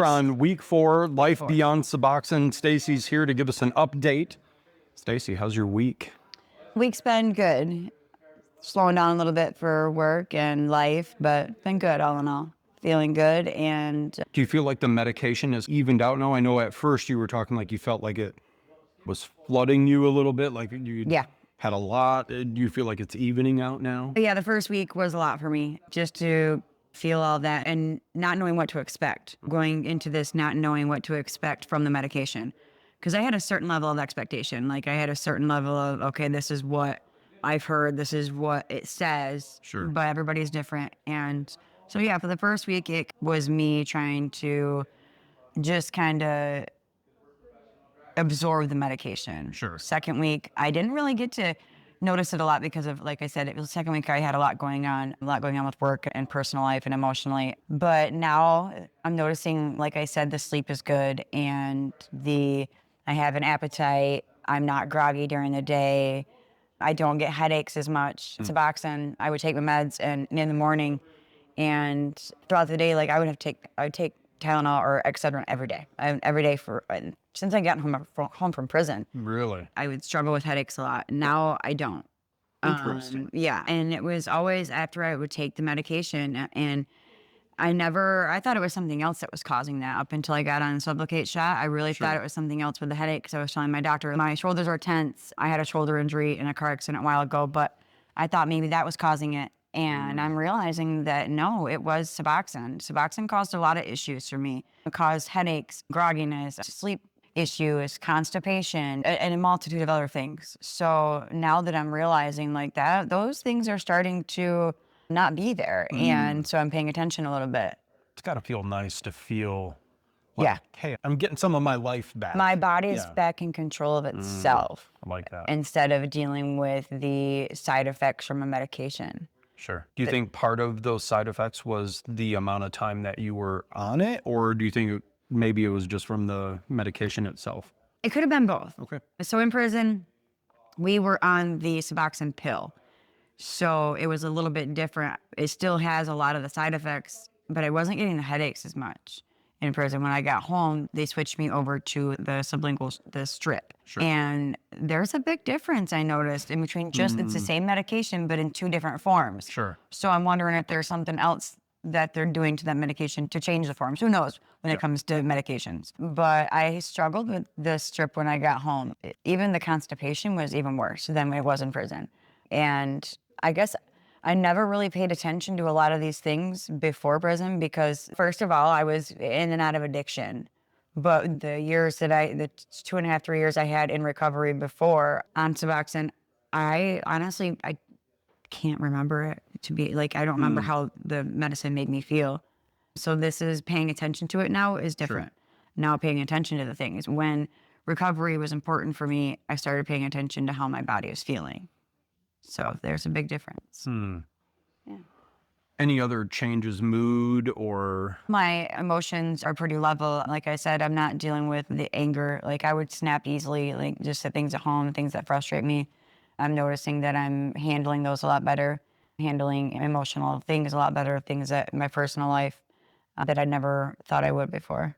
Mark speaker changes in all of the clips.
Speaker 1: We're on week 4, Life Beyond Suboxone. Stacy's here to give us an update. Stacy, how's your week?
Speaker 2: Week's been good. Slowing down a little bit for work and life, but been good all in all. Feeling good. And
Speaker 1: Do you feel like the medication is evened out now? I know at first you were talking like you felt like it was flooding you a little bit, like you
Speaker 2: yeah.
Speaker 1: had a lot. Do you feel like it's evening out now?
Speaker 2: Yeah, the first week was a lot for me just to feel all that and not knowing what to expect. Going into this not knowing what to expect from the medication. Because I had a certain level of expectation. Like I had a certain level of, okay, this is what I've heard, this is what it says,
Speaker 1: Sure.
Speaker 2: but everybody's different. And so, yeah, for the first week, it was me trying to just kind of absorb the medication.
Speaker 1: Sure.
Speaker 2: Second week, I didn't really get to notice it a lot because of, like I said, it was the second week I had a lot going on with work and personal life and emotionally. But now I'm noticing, like I said, the sleep is good and I have an appetite. I'm not groggy during the day. I don't get headaches as much. Suboxone, I would take my meds and in the morning and throughout the day, like I would take Tylenol or Excedrin every day. Every day since I got home from prison.
Speaker 1: Really?
Speaker 2: I would struggle with headaches a lot. Now I don't.
Speaker 1: Interesting.
Speaker 2: Yeah, and it was always after I would take the medication, and I thought it was something else that was causing that up until I got on the Sublocade shot. I really thought it was something else with the headache because I was telling my doctor, my shoulders are tense. I had a shoulder injury in a car accident a while ago, but I thought maybe that was causing it. And I'm realizing that no, it was Suboxone. Suboxone caused a lot of issues for me. It caused headaches, grogginess, sleep issues, constipation, and a multitude of other things. So now that I'm realizing like that, those things are starting to not be there. And so I'm paying attention a little bit.
Speaker 1: It's got to feel nice to feel like, hey, I'm getting some of my life back.
Speaker 2: My body's back in control of itself.
Speaker 1: I like that.
Speaker 2: Instead of dealing with the side effects from a medication.
Speaker 1: Sure. Do you think part of those side effects was the amount of time that you were on it, or do you think maybe it was just from the medication itself?
Speaker 2: It could have been both.
Speaker 1: Okay.
Speaker 2: So in prison, we were on the Suboxone pill. So it was a little bit different. It still has a lot of the side effects, but I wasn't getting the headaches as much in prison. When I got home, they switched me over to the the strip.
Speaker 1: Sure.
Speaker 2: And there's a big difference I noticed in between it's the same medication, but in 2 different forms.
Speaker 1: Sure.
Speaker 2: So I'm wondering if there's something else that they're doing to that medication to change the forms. Who knows when it comes to medications. But I struggled with the strip when I got home. Even the constipation was even worse than it was in prison. And I guess I never really paid attention to a lot of these things before prison because, first of all, I was in and out of addiction. But the 2.5, 3 years I had in recovery before on Suboxone, I honestly can't remember it to be like, I don't remember how the medicine made me feel. So this is paying attention to it now is different. Sure. Now paying attention to the things. When recovery was important for me, I started paying attention to how my body was feeling. So there's a big difference. Yeah.
Speaker 1: Any other changes, mood or?
Speaker 2: My emotions are pretty level. Like I said, I'm not dealing with the anger. Like I would snap easily, like just at things at home, things that frustrate me. I'm noticing that I'm handling those a lot better, handling emotional things a lot better, things that in my personal life that I never thought I would before.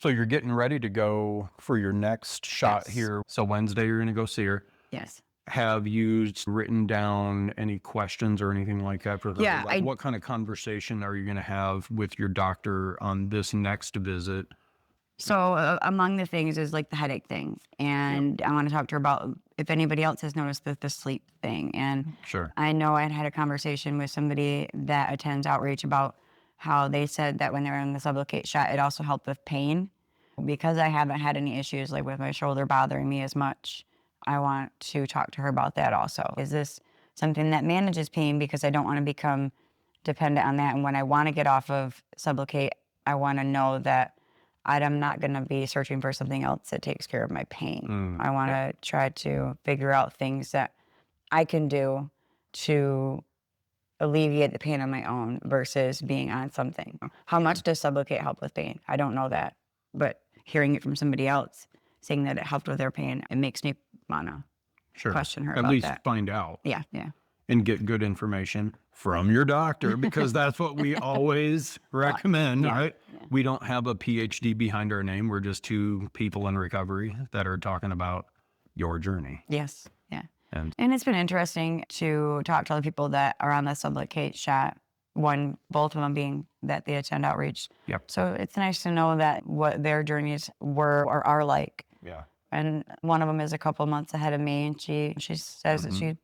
Speaker 1: So you're getting ready to go for your next shot here. So Wednesday you're going to go see her.
Speaker 2: Yes.
Speaker 1: Have you written down any questions or anything like that for her?
Speaker 2: Yeah.
Speaker 1: Like what kind of conversation are you going to have with your doctor on this next visit?
Speaker 2: So among the things is like the headache thing. And I want to talk to her about if anybody else has noticed the sleep thing. And
Speaker 1: sure.
Speaker 2: I know I had a conversation with somebody that attends outreach about how they said that when they were in the Sublocade shot, it also helped with pain. Because I haven't had any issues like with my shoulder bothering me as much, I want to talk to her about that also. Is this something that manages pain? Because I don't want to become dependent on that. And when I want to get off of Sublocade, I want to know that I'm not going to be searching for something else that takes care of my pain. I want to try to figure out things that I can do to alleviate the pain on my own versus being on something. How much does Sublocade help with pain? I don't know that. But hearing it from somebody else saying that it helped with their pain, it makes me want to question her about that.
Speaker 1: At least find out.
Speaker 2: Yeah, yeah.
Speaker 1: and get good information from your doctor, because that's what we always recommend,
Speaker 2: Yeah.
Speaker 1: right?
Speaker 2: Yeah.
Speaker 1: We don't have a PhD behind our name. We're just two people in recovery that are talking about your journey.
Speaker 2: Yes. Yeah.
Speaker 1: And
Speaker 2: And it's been interesting to talk to other people that are on the sublet shot. Both of them being that they attend outreach.
Speaker 1: yep.
Speaker 2: So it's nice to know that what their journeys were or are like.
Speaker 1: Yeah.
Speaker 2: And one of them is a couple months ahead of me, and she says that she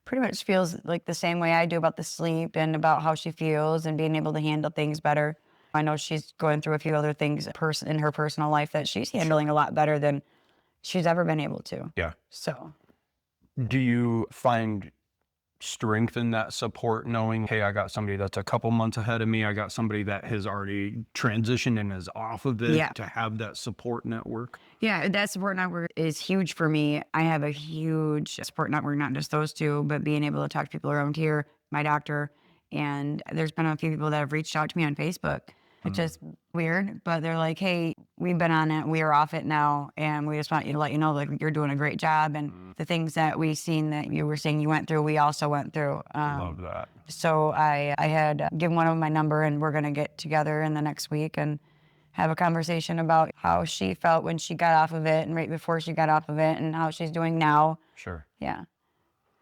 Speaker 2: pretty much feels like the same way I do about the sleep and about how she feels and being able to handle things better. I know she's going through a few other things in her personal life that she's handling a lot better than she's ever been able to.
Speaker 1: Yeah.
Speaker 2: So
Speaker 1: Do you find strength in that support, knowing, hey, I got somebody that's a couple months ahead of me. I got somebody that has already transitioned and is off of it,
Speaker 2: Yeah.
Speaker 1: to have that support network?
Speaker 2: yeah, that support network is huge for me. I have a huge support network, not just those two, but being able to talk to people around here, my doctor. And there's been a few people that have reached out to me on Facebook, which is weird, but they're like, hey, we've been on it. We are off it now. And we just want you to let you know, like, you're doing a great job. And the things that we've seen that you were saying you went through, we also went through.
Speaker 1: Love that.
Speaker 2: So I had given one of them my number, and we're going to get together in the next week and have a conversation about how she felt when she got off of it and right before she got off of it and how she's doing now.
Speaker 1: Sure.
Speaker 2: Yeah.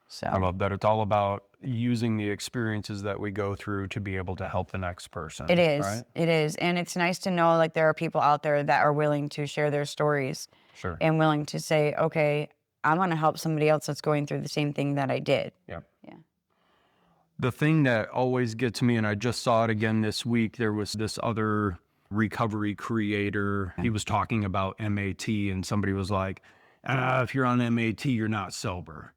Speaker 2: So
Speaker 1: I love that. It's all about using the experiences that we go through to be able to help the next person.
Speaker 2: it is.
Speaker 1: Right?
Speaker 2: It is. And it's nice to know like there are people out there that are willing to share their stories
Speaker 1: Sure.
Speaker 2: and willing to say, okay, I want to help somebody else that's going through the same thing that I did.
Speaker 1: Yeah.
Speaker 2: Yeah.
Speaker 1: The thing that always gets me, and I just saw it again this week, there was this other recovery creator. He was talking about MAT, and somebody was like, if you're on MAT, you're not sober.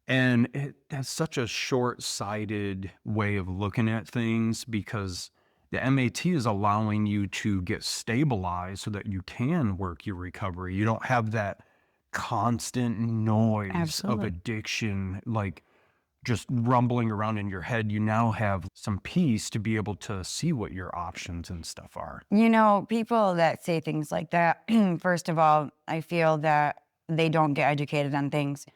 Speaker 1: And it has such a short-sighted way of looking at things, because the MAT is allowing you to get stabilized so that you can work your recovery. You don't have that constant noise of
Speaker 2: Absolutely.
Speaker 1: addiction, like just rumbling around in your head. You now have some peace to be able to see what your options and stuff are.
Speaker 2: You know, people that say things like that, first of all, I feel that they don't get educated on things.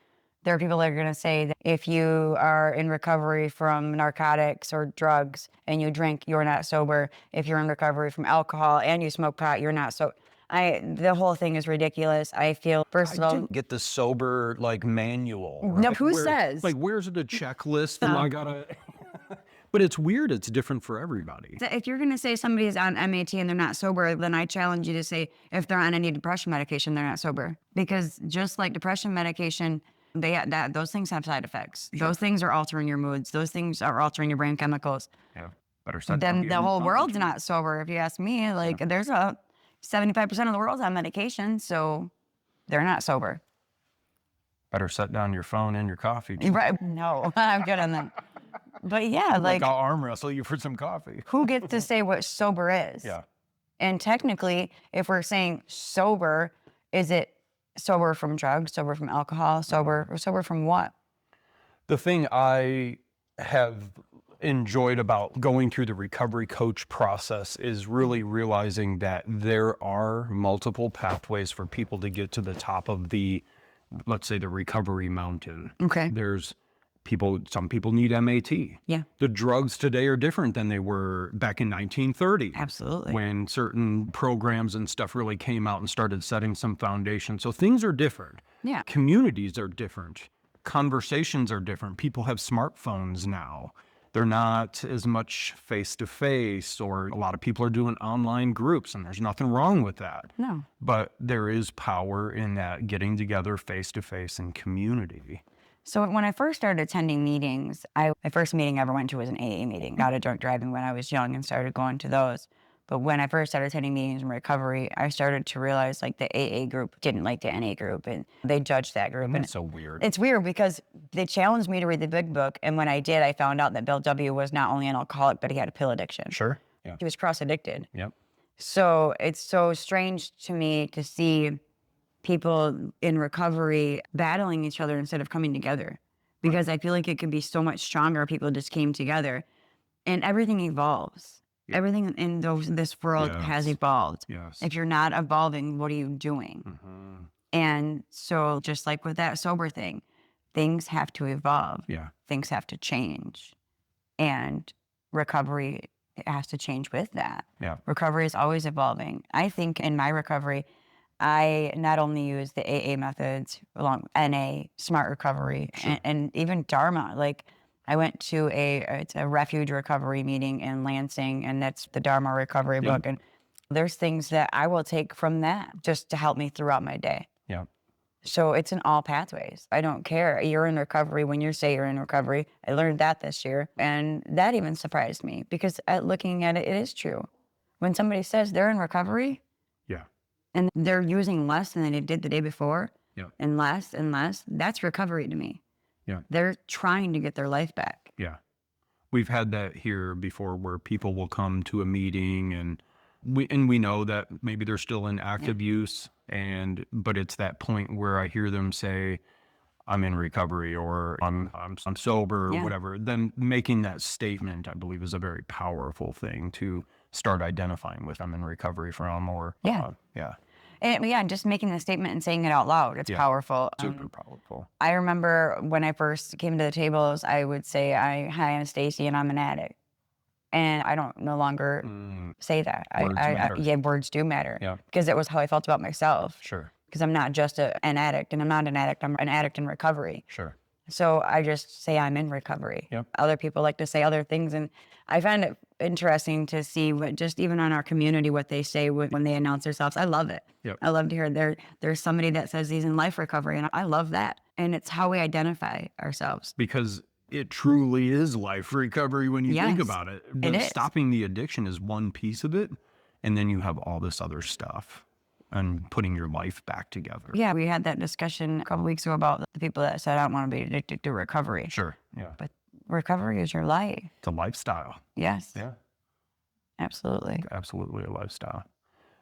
Speaker 2: There are people that are going to say that if you are in recovery from narcotics or drugs and you drink, you're not sober. If you're in recovery from alcohol and you smoke pot, you're not so. The whole thing is ridiculous. I feel, first of
Speaker 1: I
Speaker 2: all,
Speaker 1: didn't get the sober like manual.
Speaker 2: no,
Speaker 1: Right?
Speaker 2: who says?
Speaker 1: Like, where's the checklist? And I gotta. But it's weird. It's different for everybody.
Speaker 2: If you're going to say somebody is on MAT and they're not sober, then I challenge you to say if they're on any depression medication, they're not sober. Because just like depression medication, those things have side effects. Those things are altering your moods. Those things are altering your brain chemicals.
Speaker 1: Yeah, better set.
Speaker 2: Then the whole world's not sober, if you ask me. Like there's a 75% of the world's on medication, so they're not sober.
Speaker 1: Better set down your phone and your coffee.
Speaker 2: Right? No, I'm good on that. But yeah, like
Speaker 1: I'll arm wrestle you for some coffee.
Speaker 2: who gets to say what sober is?
Speaker 1: Yeah.
Speaker 2: And technically, if we're saying sober, is it sober from drugs, sober from alcohol, sober, or sober from what?
Speaker 1: The thing I have enjoyed about going through the recovery coach process is really realizing that there are multiple pathways for people to get to the top of the, let's say, the recovery mountain.
Speaker 2: Okay.
Speaker 1: There's some people need MAT.
Speaker 2: Yeah.
Speaker 1: The drugs today are different than they were back in 1930.
Speaker 2: Absolutely.
Speaker 1: When certain programs and stuff really came out and started setting some foundation. So things are different.
Speaker 2: Yeah.
Speaker 1: Communities are different. Conversations are different. People have smartphones now. They're not as much face-to-face, or a lot of people are doing online groups, and there's nothing wrong with that.
Speaker 2: No.
Speaker 1: But there is power in that getting together face-to-face in community.
Speaker 2: So when I first started attending meetings, my first meeting I ever went to was an AA meeting. Got a drunk driving when I was young and started going to those. But when I first started attending meetings in recovery, I started to realize like the AA group didn't like the NA group, and they judged that group.
Speaker 1: And
Speaker 2: And
Speaker 1: that's so weird.
Speaker 2: it's weird because they challenged me to read the big book. And when I did, I found out that Bill W. was not only an alcoholic, but he had a pill addiction.
Speaker 1: Sure. Yeah.
Speaker 2: He was cross-addicted.
Speaker 1: Yep.
Speaker 2: So it's so strange to me to see people in recovery battling each other instead of coming together, because I feel like it could be so much stronger if people just came together. And everything evolves.
Speaker 1: Yeah.
Speaker 2: Everything in this world has
Speaker 1: Yes.
Speaker 2: evolved.
Speaker 1: Yes.
Speaker 2: If you're not evolving, what are you doing?
Speaker 1: Mhm.
Speaker 2: And so just like with that sober thing, things have to evolve.
Speaker 1: Yeah.
Speaker 2: Things have to change. And recovery has to change with that.
Speaker 1: Yeah.
Speaker 2: Recovery is always evolving. I think in my recovery, I not only use the AA methods along NA, Smart Recovery,
Speaker 1: Sure.
Speaker 2: and even Dharma. Like I went to it's a refuge recovery meeting in Lansing, and that's the Dharma recovery book. And there's things that I will take from that just to help me throughout my day.
Speaker 1: Yeah.
Speaker 2: So it's in all pathways. I don't care. You're in recovery when you say you're in recovery. I learned that this year. And that even surprised me because looking at it, it is true. When somebody says they're in recovery
Speaker 1: Yeah.
Speaker 2: and they're using less than they did the day before
Speaker 1: Yeah.
Speaker 2: and less, that's recovery to me.
Speaker 1: Yeah.
Speaker 2: They're trying to get their life back.
Speaker 1: Yeah. We've had that here before where people will come to a meeting and we know that maybe they're still in active use but it's that point where I hear them say, I'm in recovery or I'm sober or whatever. Then making that statement, I believe, is a very powerful thing to start identifying with. I'm in recovery from or
Speaker 2: And just making the statement and saying it out loud, it's powerful.
Speaker 1: Super powerful.
Speaker 2: I remember when I first came to the tables, I would say, hi, I'm Stacy and I'm an addict. And I don't no longer say that.
Speaker 1: Words matter.
Speaker 2: Words do matter.
Speaker 1: Yeah.
Speaker 2: Because it was how I felt about myself.
Speaker 1: Sure.
Speaker 2: Because I'm not just an addict, and I'm not an addict. I'm an addict in recovery.
Speaker 1: Sure.
Speaker 2: So I just say I'm in recovery.
Speaker 1: Yep.
Speaker 2: Other people like to say other things. And I find it interesting to see what just even on our community, what they say when they announce themselves. I love it.
Speaker 1: Yep.
Speaker 2: I love to hear there's somebody that says he's in life recovery. And I love that. And it's how we identify ourselves.
Speaker 1: Because it truly is life recovery when you think about it.
Speaker 2: It is.
Speaker 1: Stopping the addiction is one piece of it. And then you have all this other stuff and putting your life back together.
Speaker 2: Yeah, we had that discussion a couple weeks ago about the people that said, I don't want to be addicted to recovery.
Speaker 1: Sure. Yeah.
Speaker 2: But recovery is your life.
Speaker 1: It's a lifestyle.
Speaker 2: Yes.
Speaker 1: Yeah.
Speaker 2: Absolutely.
Speaker 1: Absolutely a lifestyle.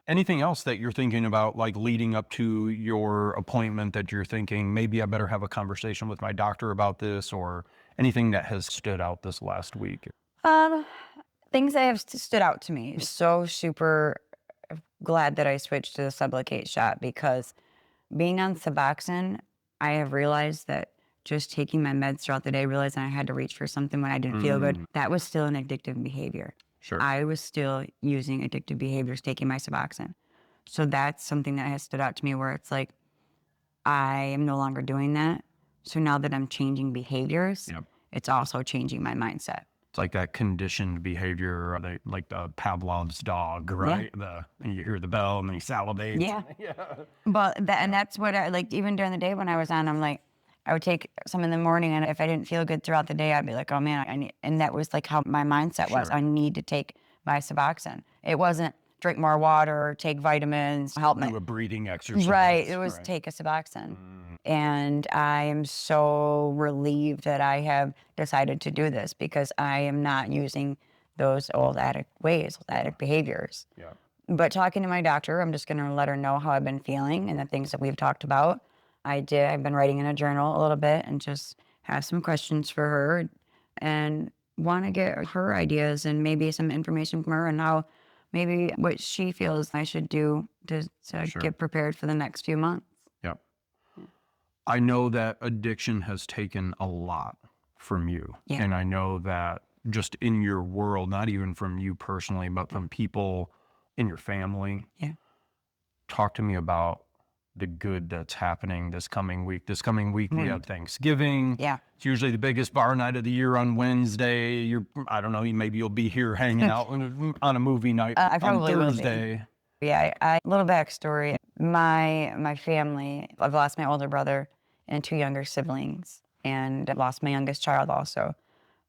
Speaker 1: Anything else that you're thinking about, like leading up to your appointment that you're thinking, maybe I better have a conversation with my doctor about this, or anything that has stood out this last week?
Speaker 2: Things that have stood out to me. So super glad that I switched to the Suboxone shot because being on Suboxone, I have realized that just taking my meds throughout the day, realizing I had to reach for something when I didn't feel good, that was still an addictive behavior.
Speaker 1: Sure.
Speaker 2: I was still using addictive behaviors, taking my Suboxone. So that's something that has stood out to me where it's like, I am no longer doing that. So now that I'm changing behaviors, it's also changing my mindset.
Speaker 1: It's like that conditioned behavior, like the Pavlov's dog, right? And you hear the bell and then he salivates.
Speaker 2: Yeah. But that's what I like. Even during the day when I was on, I'm like, I would take some in the morning, and if I didn't feel good throughout the day, I'd be like, oh man, I need. And that was like how my mindset was. I need to take my Suboxone. It wasn't drink more water, take vitamins, help me.
Speaker 1: Do a breathing exercise.
Speaker 2: Right. It was take a Suboxone. And I am so relieved that I have decided to do this because I am not using those old addict ways, old addict behaviors.
Speaker 1: Yeah.
Speaker 2: But talking to my doctor, I'm just going to let her know how I've been feeling and the things that we've talked about. I've been writing in a journal a little bit and just have some questions for her and want to get her ideas and maybe some information from her and how maybe what she feels I should do to get prepared for the next few months.
Speaker 1: Yep. I know that addiction has taken a lot from you.
Speaker 2: Yeah.
Speaker 1: And I know that just in your world, not even from you personally, but from people in your family.
Speaker 2: Yeah.
Speaker 1: Talk to me about the good that's happening this coming week. This coming week, we have Thanksgiving.
Speaker 2: Yeah.
Speaker 1: It's usually the biggest bar night of the year on Wednesday. I don't know, maybe you'll be here hanging out on a movie night
Speaker 2: I probably
Speaker 1: on
Speaker 2: will be.
Speaker 1: Thursday.
Speaker 2: Yeah, a little backstory. My family, I've lost my older brother and 2 younger siblings, and I've lost my youngest child also.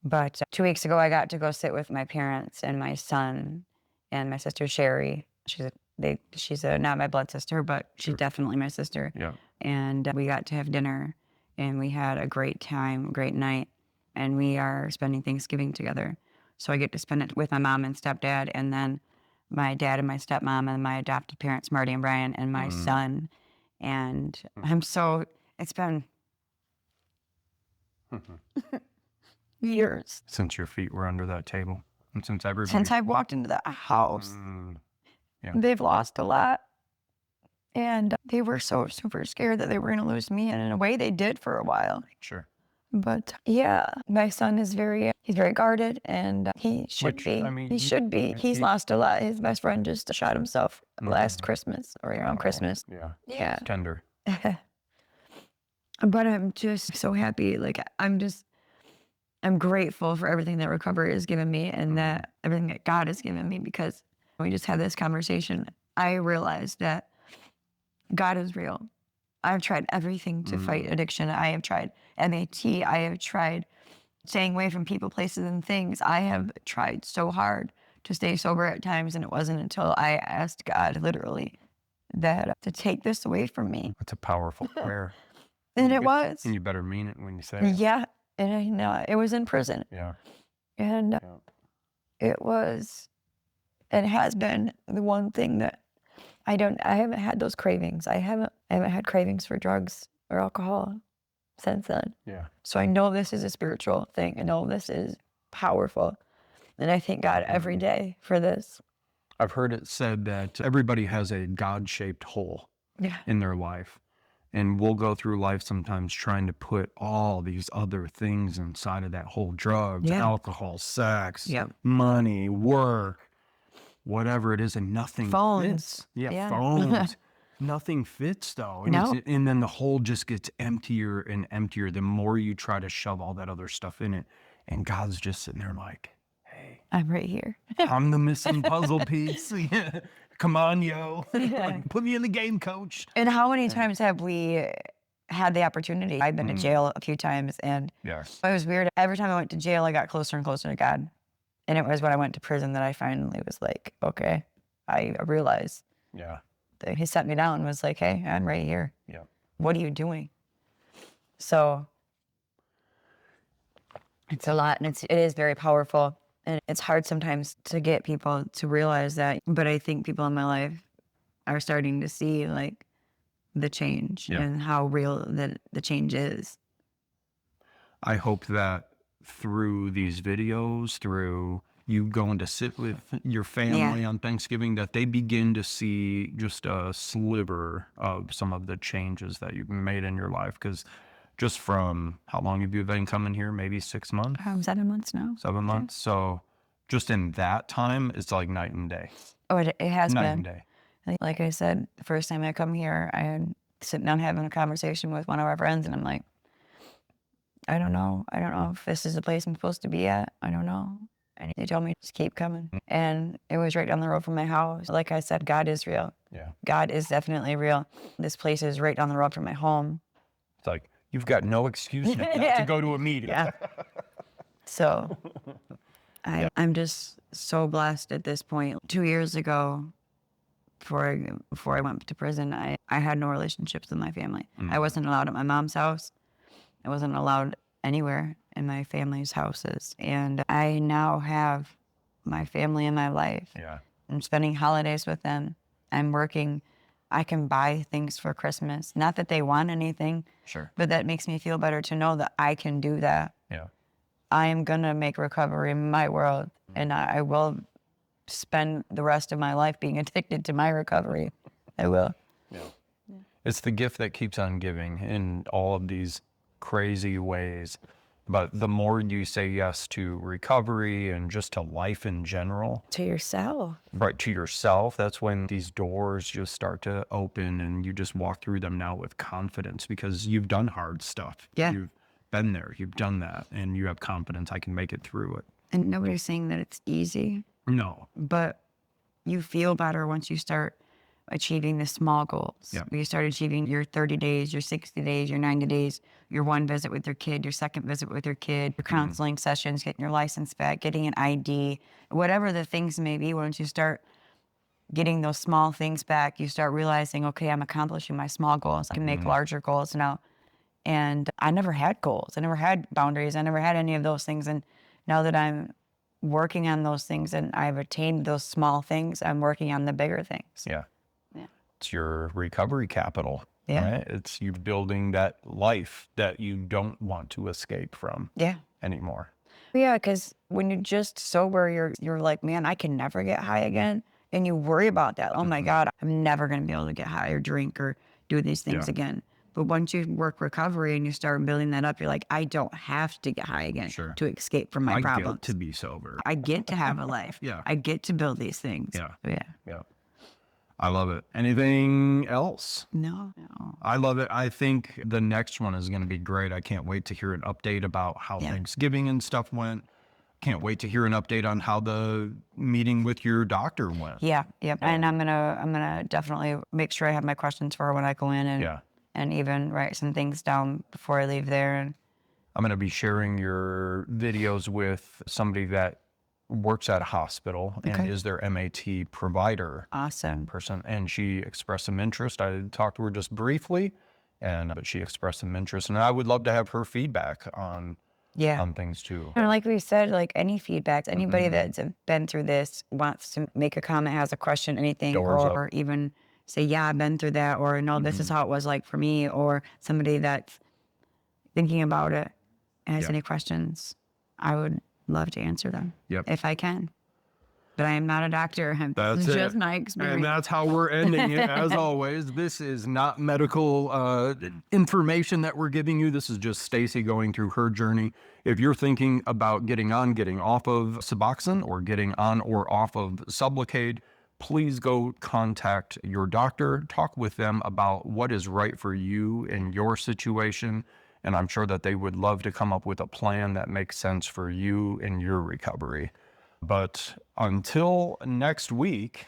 Speaker 2: But 2 weeks ago, I got to go sit with my parents and my son and my sister Sherry. She's not my blood sister, but she's definitely my sister.
Speaker 1: Yeah.
Speaker 2: And we got to have dinner, and we had a great time, great night, and we are spending Thanksgiving together. So I get to spend it with my mom and stepdad, and then my dad and my stepmom and my adopted parents, Marty and Brian, and my son. And it's been years
Speaker 1: Since your feet were under that table and since everybody.
Speaker 2: since I've walked into that house.
Speaker 1: Yeah.
Speaker 2: They've lost a lot. And they were so super scared that they were going to lose me. And in a way, they did for a while.
Speaker 1: Sure.
Speaker 2: But yeah, my son is he's very guarded, and he should
Speaker 1: Which,
Speaker 2: be.
Speaker 1: I mean,
Speaker 2: He should be. He's
Speaker 1: he-
Speaker 2: lost a lot. His best friend just shot himself last
Speaker 1: Mhm.
Speaker 2: Christmas or around Christmas.
Speaker 1: Yeah.
Speaker 2: Yeah.
Speaker 1: It's tender.
Speaker 2: But I'm just so happy. Like, I'm grateful for everything that recovery has given me and that everything that God has given me, because we just had this conversation. I realized that God is real. I've tried everything to fight addiction. I have tried MAT. I have tried staying away from people, places, and things. I have tried so hard to stay sober at times, and it wasn't until I asked God, literally, that to take this away from me.
Speaker 1: It's a powerful prayer.
Speaker 2: And it was.
Speaker 1: And you better mean it when you say it.
Speaker 2: Yeah. And I know it was in prison.
Speaker 1: Yeah.
Speaker 2: And
Speaker 1: Yeah.
Speaker 2: it was, and has been the one thing that I haven't had those cravings. I haven't had cravings for drugs or alcohol since then.
Speaker 1: Yeah.
Speaker 2: So I know this is a spiritual thing. I know this is powerful. And I thank God every day for this.
Speaker 1: I've heard it said that everybody has a God-shaped hole
Speaker 2: Yeah.
Speaker 1: in their life. And we'll go through life sometimes trying to put all these other things inside of that hole: drugs,
Speaker 2: Yeah.
Speaker 1: alcohol, sex,
Speaker 2: Yep.
Speaker 1: money, work, whatever it is, and nothing
Speaker 2: Phones.
Speaker 1: fits. Yeah,
Speaker 2: Yeah.
Speaker 1: phones. Nothing fits though. And,
Speaker 2: No.
Speaker 1: and then the hole just gets emptier and emptier the more you try to shove all that other stuff in it. And God's just sitting there like, hey,
Speaker 2: I'm right here.
Speaker 1: I'm the missing puzzle piece. Yeah. Come on, yo. Like, put me in the game, coach.
Speaker 2: And how many times have we had the opportunity? I've been to jail a few times, and
Speaker 1: Yes.
Speaker 2: it was weird. Every time I went to jail, I got closer and closer to God. And it was when I went to prison that I finally was like, okay, I realized
Speaker 1: Yeah.
Speaker 2: that he set me down and was like, hey, I'm right here.
Speaker 1: Yeah.
Speaker 2: What are you doing? So it's a lot, and it is very powerful. And it's hard sometimes to get people to realize that. But I think people in my life are starting to see like the change
Speaker 1: Yeah.
Speaker 2: and how real that the change is.
Speaker 1: I hope that through these videos, through you going to sit with your family on Thanksgiving, that they begin to see just a sliver of some of the changes that you've made in your life. Because just from how long have you been coming here? Maybe 6 months,
Speaker 2: 7 months now.
Speaker 1: 7 months. So just in that time, it's like night and day.
Speaker 2: Oh, it has
Speaker 1: Night
Speaker 2: been.
Speaker 1: and day.
Speaker 2: Like I said, the first time I come here, I had sitting down having a conversation with one of our friends, and I'm like, I don't know if this is the place I'm supposed to be at. I don't know. And they told me, just keep coming. And it was right down the road from my house. Like I said, God is real.
Speaker 1: Yeah.
Speaker 2: God is definitely real. This place is right down the road from my home.
Speaker 1: It's like, you've got no excuse now not to go to a meeting.
Speaker 2: Yeah. So I'm just so blessed at this point. 2 years ago, before I went to prison, I had no relationships with my family. I wasn't allowed at my mom's house. I wasn't allowed anywhere in my family's houses. And I now have my family in my life.
Speaker 1: Yeah.
Speaker 2: I'm spending holidays with them. I'm working. I can buy things for Christmas. Not that they want anything,
Speaker 1: Sure.
Speaker 2: but that makes me feel better to know that I can do that.
Speaker 1: Yeah.
Speaker 2: I am going to make recovery my world, and I will spend the rest of my life being addicted to my recovery. I will.
Speaker 1: Yeah. It's the gift that keeps on giving in all of these crazy ways. But the more you say yes to recovery and just to life in general,
Speaker 2: To yourself.
Speaker 1: right, to yourself, that's when these doors just start to open and you just walk through them now with confidence because you've done hard stuff.
Speaker 2: Yeah.
Speaker 1: You've been there, you've done that, and you have confidence I can make it through it.
Speaker 2: And nobody's saying that it's easy,
Speaker 1: No.
Speaker 2: but you feel better once you start achieving the small goals.
Speaker 1: Yeah.
Speaker 2: You start achieving your 30 days, your 60 days, your 90 days, your one visit with your kid, your second visit with your kid, your counseling sessions, getting your license back, getting an ID, whatever the things may be. Once you start getting those small things back, you start realizing, okay, I'm accomplishing my small goals. I can make larger goals now. And I never had goals. I never had boundaries. I never had any of those things. And now that I'm working on those things and I've attained those small things, I'm working on the bigger things.
Speaker 1: Yeah.
Speaker 2: Yeah.
Speaker 1: It's your recovery capital.
Speaker 2: Yeah.
Speaker 1: Right? It's you building that life that you don't want to escape from
Speaker 2: Yeah.
Speaker 1: anymore.
Speaker 2: Yeah, because when you're just sober, you're like, man, I can never get high again. And you worry about that. Oh my God, I'm never going to be able to get high or drink or do these things again. But once you work recovery and you start building that up, you're like, I don't have to get high again to escape from my
Speaker 1: I
Speaker 2: problems.
Speaker 1: get to be sober.
Speaker 2: I get to have a life. I get to build these things.
Speaker 1: Yeah. I love it. Anything else?
Speaker 2: No.
Speaker 1: I love it. I think the next one is going to be great. I can't wait to hear an update about how Thanksgiving and stuff went. Can't wait to hear an update on how the meeting with your doctor went.
Speaker 2: Yep. And I'm gonna definitely make sure I have my questions for her when I go in, and even write some things down before I leave there. And
Speaker 1: I'm going to be sharing your videos with somebody that works at a hospital and is their MAT provider.
Speaker 2: Awesome.
Speaker 1: Person, and she expressed some interest. I talked to her just briefly, but she expressed some interest, and I would love to have her feedback on things too.
Speaker 2: And like we said, like any feedback, anybody that's been through this wants to make a comment, has a question, anything, or even say, yeah, I've been through that, or no, this is how it was like for me, or somebody that's thinking about it and has any questions, I would love to answer them if I can. But I am not a doctor. That's just my experience.
Speaker 1: And that's how we're ending it. As always, this is not medical information that we're giving you. This is just Stacy going through her journey. If you're thinking about getting off of Suboxone or getting on or off of Sublocade, please go contact your doctor. Talk with them about what is right for you in your situation. And I'm sure that they would love to come up with a plan that makes sense for you in your recovery. But until next week,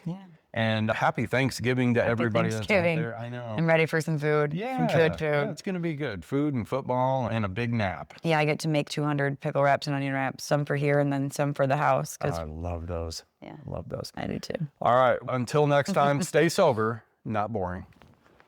Speaker 1: and happy Thanksgiving to everybody that's out there. I know.
Speaker 2: I'm ready for some food. Some good food.
Speaker 1: Yeah, it's going to be good. Food and football and a big nap.
Speaker 2: Yeah, I get to make 200 pickle wraps and onion wraps, some for here and then some for the house.
Speaker 1: I love those.
Speaker 2: Yeah.
Speaker 1: Love those.
Speaker 2: I do too.
Speaker 1: All right. Until next time, stay sober, not boring.